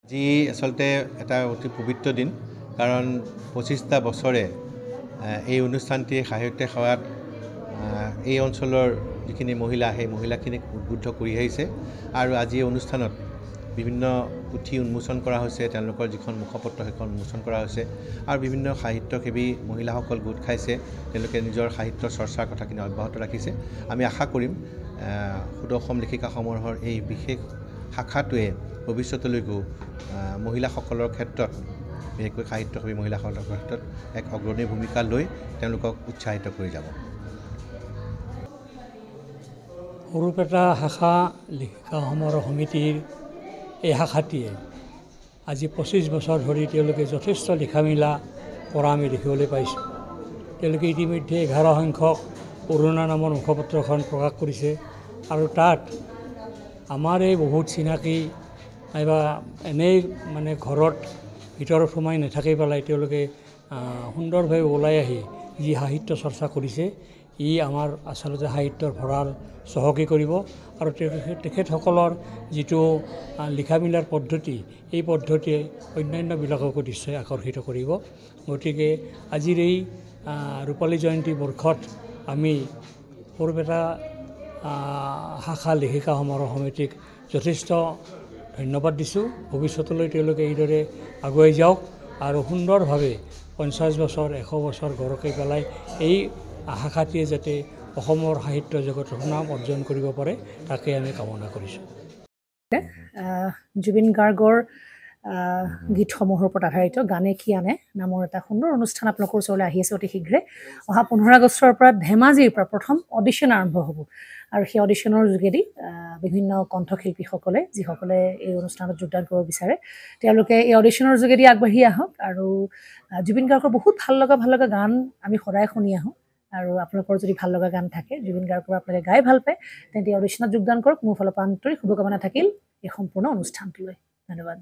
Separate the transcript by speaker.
Speaker 1: আজি আসলতে এটা অতি পবিত্ৰ দিন কাৰণ ২৫টা বছৰে এই অনুষ্ঠানটি সাহিত্য সেৱাত এই অঞ্চলৰ যিখিনি মহিলা সেই মহিলাখিনিক উদ্বুদ্ধ কৰি আহিছে আৰু আজি এই অনুষ্ঠানত বিভিন্ন পুথি উন্মোচন কৰা হৈছে তেওঁলোকৰ যিখন মুখপত্ৰ সেইখন উন্মোচন কৰা হৈছে আৰু বিভিন্ন সাহিত্যসেৱী মহিলাসকল গোট খাইছে তেওঁলোকে নিজৰ সাহিত্য চৰ্চাৰ কথাখিনি অব্যাহত ৰাখিছে আমি আশা কৰিম সুদৰ্শন লেখিকা সমূহৰ এই বিশেষ শাখাটোৱে ভৱিষ্যতলৈকো মহিলাসকলৰ ক্ষেত্ৰত বিশেষকৈ সাহিত্যসেৱী মহিলাসকলৰ ক্ষেত্ৰত এক অগ্ৰণী ভূমিকা লৈ তেওঁলোকক উৎসাহিত কৰি যাব।
Speaker 2: সৰুপেটা শাখা লেখিকা সমাৰোহ সমিতিৰ এই শাখাটিয়ে আজি ২৫ বছৰ ধৰি তেওঁলোকে যথেষ্ট লিখা মেলা কৰা আমি দেখিবলৈ পাইছোঁ। তেওঁলোকে ইতিমধ্যে 11 সংখ্যক অৰুণা নামৰ মুখপত্ৰখন প্ৰকাশ কৰিছে আৰু তাত আমাৰ এই বহুত চিনাকি নাইবা এনেই মানে ঘৰত ভিতৰত সোমাই নাথাকি পেলাই তেওঁলোকে সুন্দৰভাৱে ওলাই আহি যি সাহিত্য চৰ্চা কৰিছে ই আমাৰ আচলতে সাহিত্যৰ ভঁৰাল চহকী কৰিব আৰু তেখেতসকলৰ যিটো লিখা মেলাৰ পদ্ধতি এই পদ্ধতিয়ে অন্যান্যবিলাককো নিশ্চয় আকৰ্ষিত কৰিব। গতিকে আজিৰ এই ৰূপালী জয়ন্তী বৰ্ষত আমি সৰুপেটা শাখা লেখিকা সমাৰোহ সমিতিক যথেষ্ট ধন্যবাদ দিছোঁ। ভৱিষ্যতলৈ তেওঁলোকে এইদৰে আগুৱাই যাওক আৰু সুন্দৰভাৱে 50 বছৰ 100 বছৰ গৰকাই পেলাই এই শাখাটিয়ে যাতে অসমৰ সাহিত্য জগতৰ সুনাম অৰ্জন কৰিব পাৰে তাকে আমি কামনা কৰিছোঁ।
Speaker 3: জুবিন গাৰ্গৰ গীতসমূহৰ ওপৰত আধাৰিত গানে কি আনে নামৰ এটা সুন্দৰ অনুষ্ঠান আপোনালোকৰ ওচৰলৈ আহি আছে অতি শীঘ্ৰে। অহা 15 আগষ্টৰ পৰা ধেমাজিৰ পৰা প্ৰথম অডিশ্যন আৰম্ভ হ'ব আৰু সেই অডিশ্যনৰ যোগেদি বিভিন্ন কণ্ঠশিল্পীসকলে যিসকলে এই অনুষ্ঠানত যোগদান কৰিব বিচাৰে তেওঁলোকে এই অডিশ্যনৰ যোগেদি আগবাঢ়ি আহক আৰু জুবিন গাৰ্গৰ বহুত ভাল লগা গান আমি সদায় শুনি আহোঁ আৰু আপোনালোকৰ যদি ভাল লগা গান থাকে জুবিন গাৰ্গৰ আপোনালোকে গাই ভাল পায় তেন্তে অডিশ্যনত যোগদান কৰক। মোৰ ফালৰ পৰা আন্তৰিক শুভকামনা থাকিল এই সম্পূৰ্ণ অনুষ্ঠানটোলৈ। ধন্যবাদ।